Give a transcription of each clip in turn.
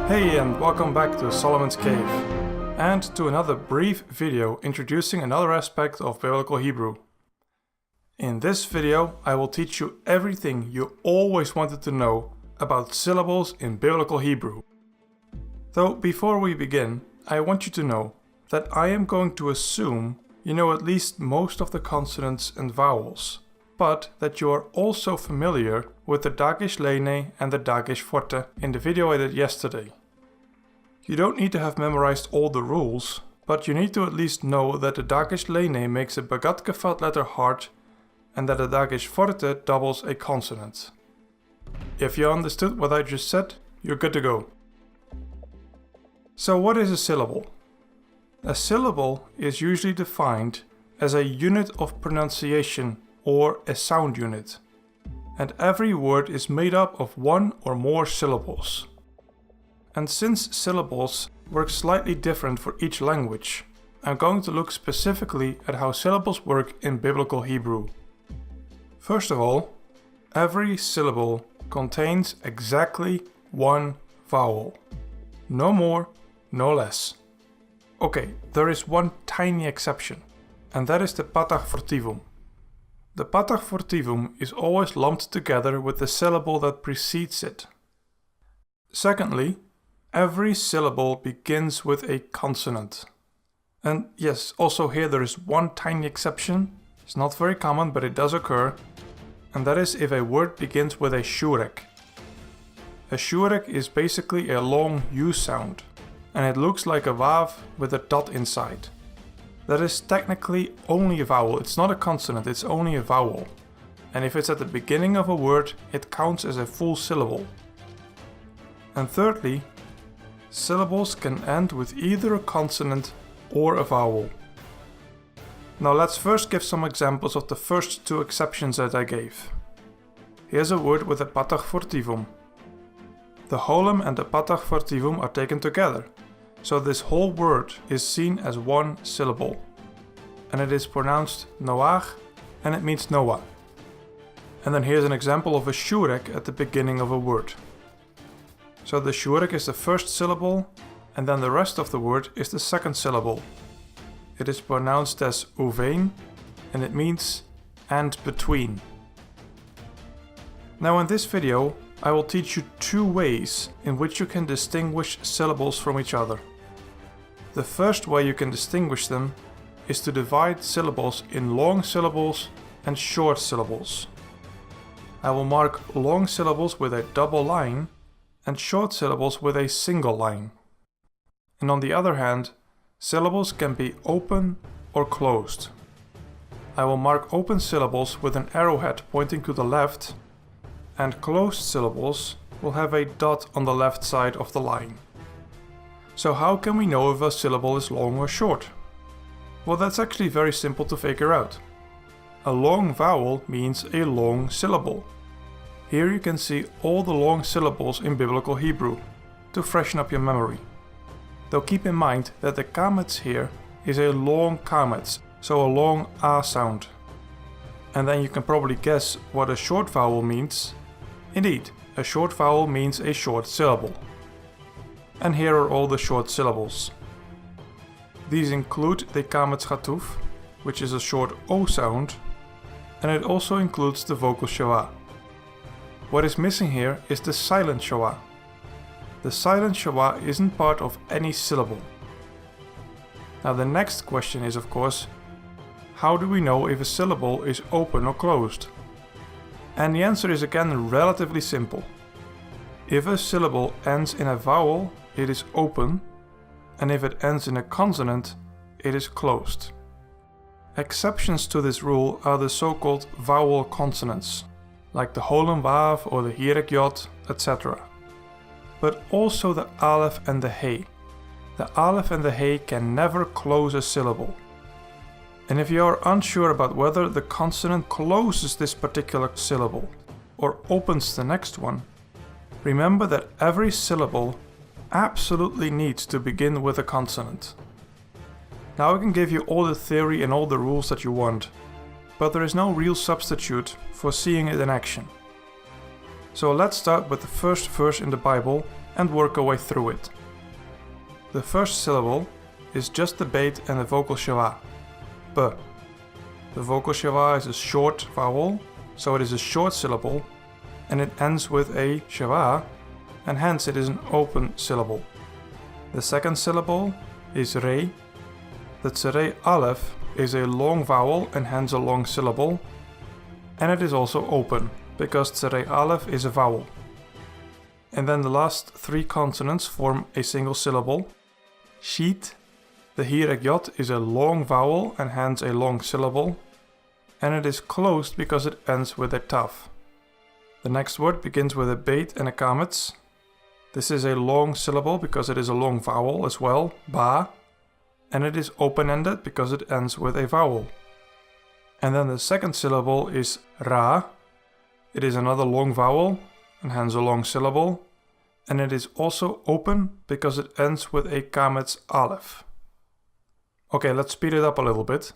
Hey, and welcome back to Solomon's Cave, and to another brief video introducing another aspect of Biblical Hebrew. In this video, I will teach you everything you always wanted to know about syllables in Biblical Hebrew. Though before we begin, I want you to know that I am going to assume you know at least most of the consonants and vowels, but that you are also familiar with the Dagesh Lene and the Dagesh Forte in the video I did yesterday. You don't need to have memorized all the rules, but you need to at least know that the Dagesh Lene makes a Bagat Gevat letter hard and that the Dagesh Forte doubles a consonant. If you understood what I just said, you're good to go. So what is a syllable? A syllable is usually defined as a unit of pronunciation or a sound unit, and every word is made up of one or more syllables. And since syllables work slightly different for each language, I'm going to look specifically at how syllables work in Biblical Hebrew. First of all, every syllable contains exactly one vowel. No more, no less. Okay, there is one tiny exception, and that is the patach fortivum. The patach fortivum is always lumped together with the syllable that precedes it. Secondly, every syllable begins with a consonant. And yes, also here there is one tiny exception. It's not very common, but it does occur. And that is if a word begins with a shurek. A shurek is basically a long U sound, and it looks like a vav with a dot inside. That is technically only a vowel. It's not a consonant, it's only a vowel. And if it's at the beginning of a word, it counts as a full syllable. And thirdly, syllables can end with either a consonant or a vowel. Now let's first give some examples of the first two exceptions that I gave. Here's a word with a patach fortivum. The holem and the patach fortivum are taken together, so this whole word is seen as one syllable. And it is pronounced noach, and it means Noah. And then here's an example of a shurek at the beginning of a word. So the shurek is the first syllable, and then the rest of the word is the second syllable. It is pronounced as uvein, and it means and between. Now in this video, I will teach you two ways in which you can distinguish syllables from each other. The first way you can distinguish them is to divide syllables in long syllables and short syllables. I will mark long syllables with a double line and short syllables with a single line. And on the other hand, syllables can be open or closed. I will mark open syllables with an arrowhead pointing to the left, and closed syllables will have a dot on the left side of the line. So how can we know if a syllable is long or short? Well, that's actually very simple to figure out. A long vowel means a long syllable. Here you can see all the long syllables in Biblical Hebrew, to freshen up your memory. Though keep in mind that the Qamets here is a long Qamets, so a long A sound. And then you can probably guess what a short vowel means. Indeed, a short vowel means a short syllable. And here are all the short syllables. These include the Qamets Chatuf, which is a short O sound, and it also includes the vocal Shewa. What is missing here is the silent Shewa. The silent Shewa isn't part of any syllable. Now the next question is, of course, how do we know if a syllable is open or closed? And the answer is again relatively simple. If a syllable ends in a vowel, it is open, and if it ends in a consonant, it is closed. Exceptions to this rule are the so-called vowel consonants, like the holem vav or the hirek yod, etc. But also the aleph and the he. The aleph and the he can never close a syllable. And if you are unsure about whether the consonant closes this particular syllable or opens the next one, remember that every syllable absolutely needs to begin with a consonant. Now I can give you all the theory and all the rules that you want, but there is no real substitute for seeing it in action. So let's start with the first verse in the Bible and work our way through it. The first syllable is just the bait and the vocal Shewa, B. The vocal Shewa is a short vowel, so it is a short syllable, and it ends with a Shewa, and hence it is an open syllable. The second syllable is Re. The Tsere Aleph is a long vowel and hence a long syllable, and it is also open, because Tsere Aleph is a vowel. And then the last three consonants form a single syllable. Sheet. The Hirek Yod is a long vowel and hence a long syllable, and it is closed because it ends with a Tav. The next word begins with a beit and a Qamets. This is a long syllable because it is a long vowel as well, Ba, and it is open-ended because it ends with a vowel. And then the second syllable is Ra. It is another long vowel and hence a long syllable, and it is also open because it ends with a Qamets Aleph. Okay, let's speed it up a little bit.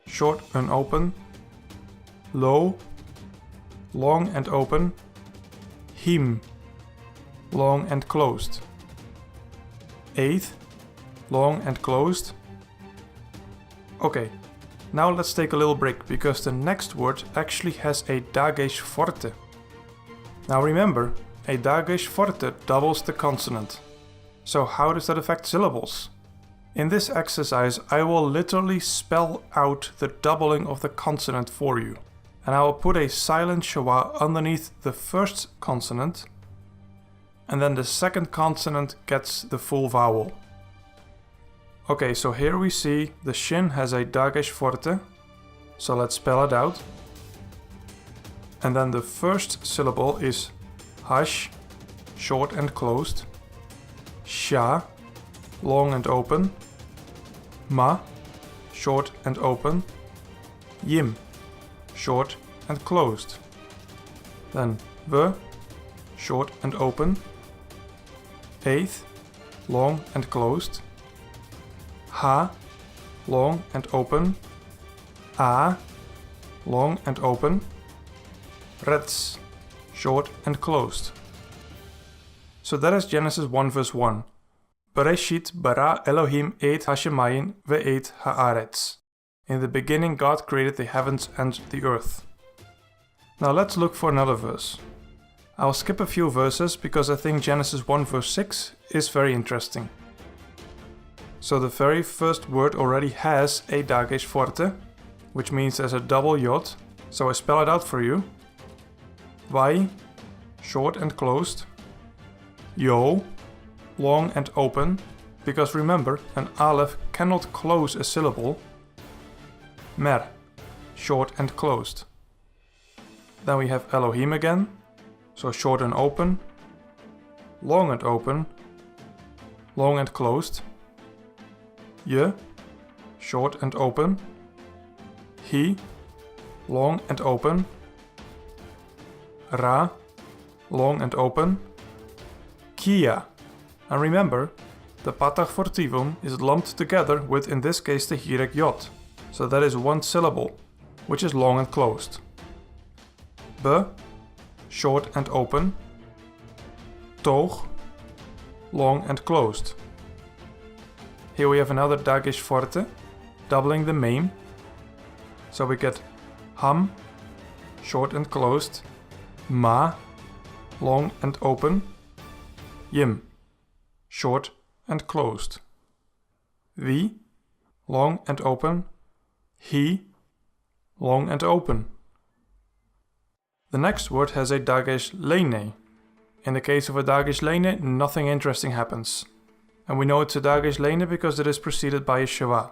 Short and open. Lo, long and open. Him, long and closed. Eighth, long and closed. Okay, now let's take a little break because the next word actually has a dagesh forte. Now remember, a dagesh forte doubles the consonant. So how does that affect syllables? In this exercise, I will literally spell out the doubling of the consonant for you. And I will put a silent Shewa underneath the first consonant, and then the second consonant gets the full vowel. Okay, so here we see the shin has a dagesh forte, so let's spell it out. And then the first syllable is hash, short and closed. Sha, long and open. Ma, short and open. Yim, short and closed. Then V, short and open. Eighth, long and closed. Ha, long and open. A, long and open. Rets, short and closed. So that is Genesis 1 verse 1. Bereshit bara Elohim et hashemayim ve'et haaretz. In the beginning God created the heavens and the earth. Now let's look for another verse. I'll skip a few verses because I think Genesis 1 verse 6 is very interesting. So the very first word already has a dagesh forte, which means there's a double yod, so I spell it out for you. Vai, short and closed. Yo, long and open, because remember, an aleph cannot close a syllable. Mer, short and closed. Then we have Elohim again, so short and open. Long and open. Long and closed. Ye, short and open. He, long and open. Ra, long and open. Kia. And remember, the patach fortivum is lumped together with, in this case, the hirek yod. So that is one syllable, which is long and closed. B, short and open. Toog, long and closed. Here we have another dagesh forte, doubling the mem. So we get ham, short and closed. Ma, long and open. Yim, short and closed. Vi, long and open. He, long and open. The next word has a dagesh lene. In the case of a dagesh lene, nothing interesting happens. And we know it's a dagesh lene because it is preceded by a Shewa.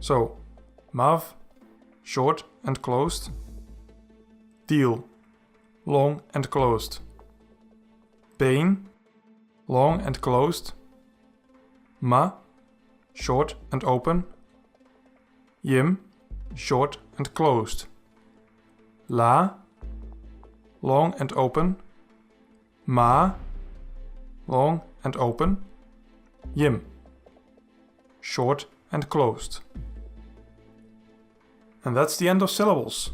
So, mav, short and closed. Deal, long and closed. Bein, long and closed. Ma, short and open. Yim, short and closed. La, long and open. Ma, long and open. Yim, short and closed. And that's the end of syllables.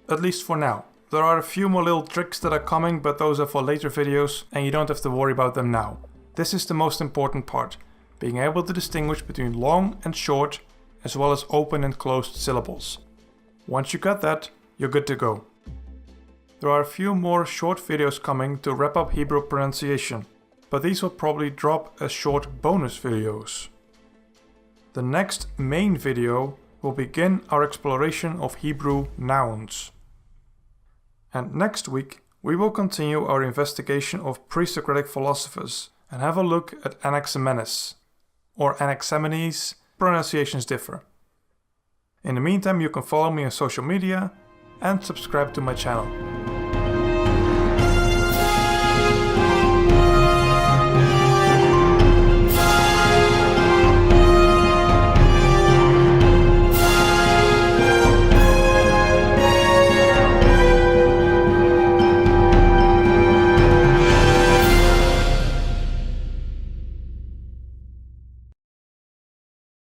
At least for now. There are a few more little tricks that are coming, but those are for later videos and you don't have to worry about them now. This is the most important part, being able to distinguish between long and short, as well as open and closed syllables. Once you got that, you're good to go. There are a few more short videos coming to wrap up Hebrew pronunciation, but these will probably drop as short bonus videos. The next main video will begin our exploration of Hebrew nouns. And next week, we will continue our investigation of pre-Socratic philosophers and have a look at Anaximenes, or Anaximenes, pronunciations differ. In the meantime, you can follow me on social media and subscribe to my channel.